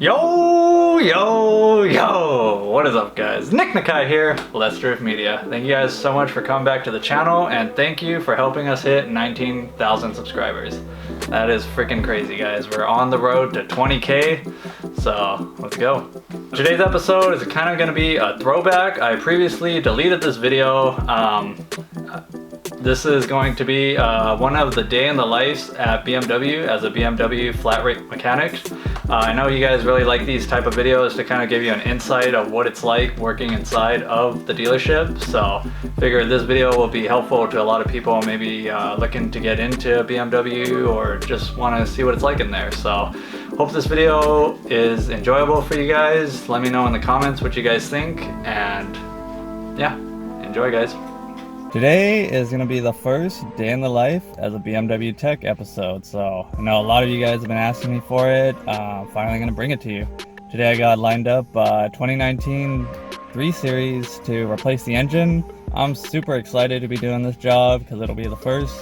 Yo! What is up, guys? Nick Nakai here, Let's Drift Media. Thank you guys so much for coming back to the channel, and thank you for helping us hit 19,000 subscribers. That is freaking crazy, guys. We're on the road to 20K, so let's go. Today's episode is kind of going to be a throwback. I previously deleted this video. This is going to be one of the day in the lives at BMW as a BMW flat rate mechanic. I know you guys really like these type of videos to kind of give you an insight of what it's like working inside of the dealership. So figure this video will be helpful to a lot of people maybe looking to get into BMW or just want to see what it's like in there. So hope this video is enjoyable for you guys. Let me know in the comments what you guys think, and yeah, enjoy, guys. Today is going to be the first day in the life as a BMW Tech episode, so I know a lot of you guys have been asking me for it. Finally going to bring it to you. Today I got lined up 2019 3 Series to replace the engine. I'm super excited to be doing this job because it'll be the first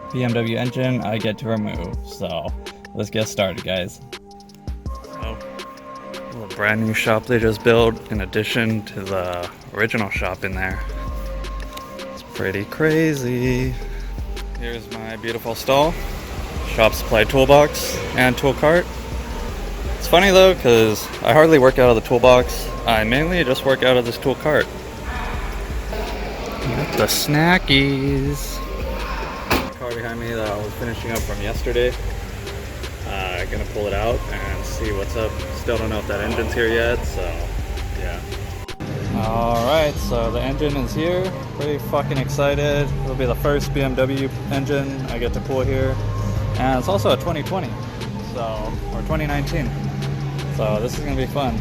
BMW engine I get to remove. So let's get started, guys. So, a brand new shop they just built in addition to the original shop in there. Pretty crazy. Here's my beautiful stall, shop supply toolbox and tool cart. It's funny though because I hardly work out of the toolbox. I mainly just work out of this tool cart. Got the snackies. Car behind me that I was finishing up from yesterday. Gonna pull it out and see what's up. Still don't know if that engine's here yet, so yeah. Alright, so the engine is here. Pretty fucking excited. It'll be the first BMW engine I get to pull here. And it's also a 2020, so, or 2019. So this is gonna be fun.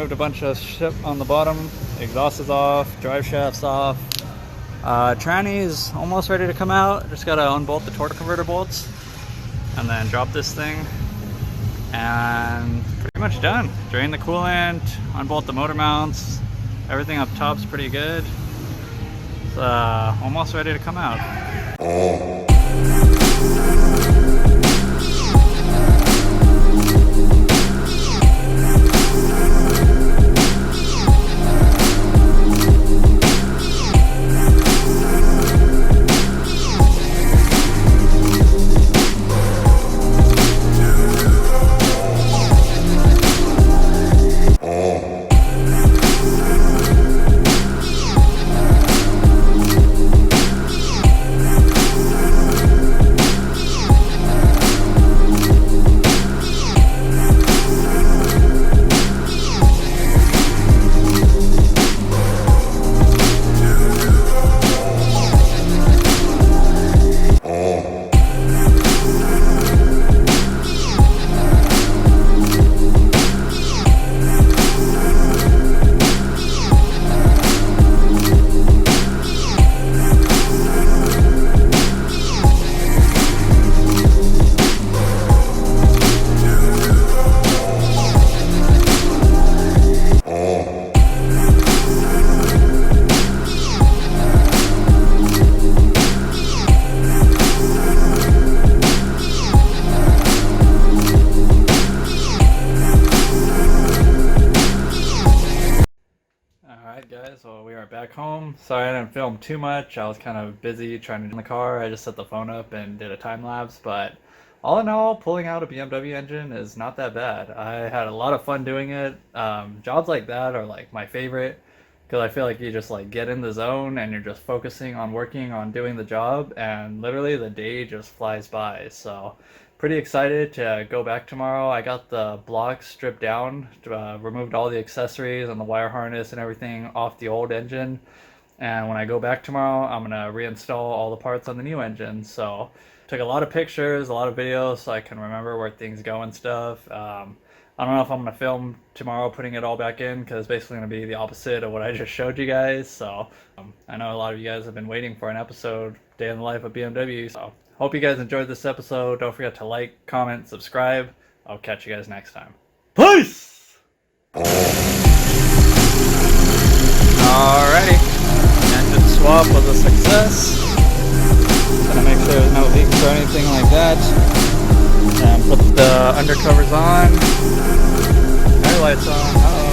A bunch of shit on the bottom, exhaust is off, drive shaft's off, tranny's almost ready to come out. Just gotta unbolt the torque converter bolts and then drop this thing, and pretty much done. Drain the coolant, unbolt the motor mounts, everything up top's pretty good. It's almost ready to come out. So we are back home. Sorry I didn't film too much. I was kind of busy trying to do in the car. I just set the phone up and did a time lapse, but all in all, pulling out a BMW engine is not that bad. I had a lot of fun doing it. Jobs like that are like my favorite because I feel like you just like get in the zone and you're just focusing on working on doing the job, and literally the day just flies by. So pretty excited to go back tomorrow. I got the blocks stripped down, removed all the accessories and the wire harness and everything off the old engine. And when I go back tomorrow, I'm gonna reinstall all the parts on the new engine. So took a lot of pictures, a lot of videos, so I can remember where things go and stuff. I don't know if I'm gonna film tomorrow putting it all back in, because it's basically gonna be the opposite of what I just showed you guys. So I know a lot of you guys have been waiting for an episode, day in the life of BMW. So hope you guys enjoyed this episode. Don't forget to like, comment, subscribe. I'll catch you guys next time. Peace! Alrighty. Engine swap was a success. Gonna make sure there's no leaks or anything like that. And put the undercovers on. Headlights on. Uh-oh.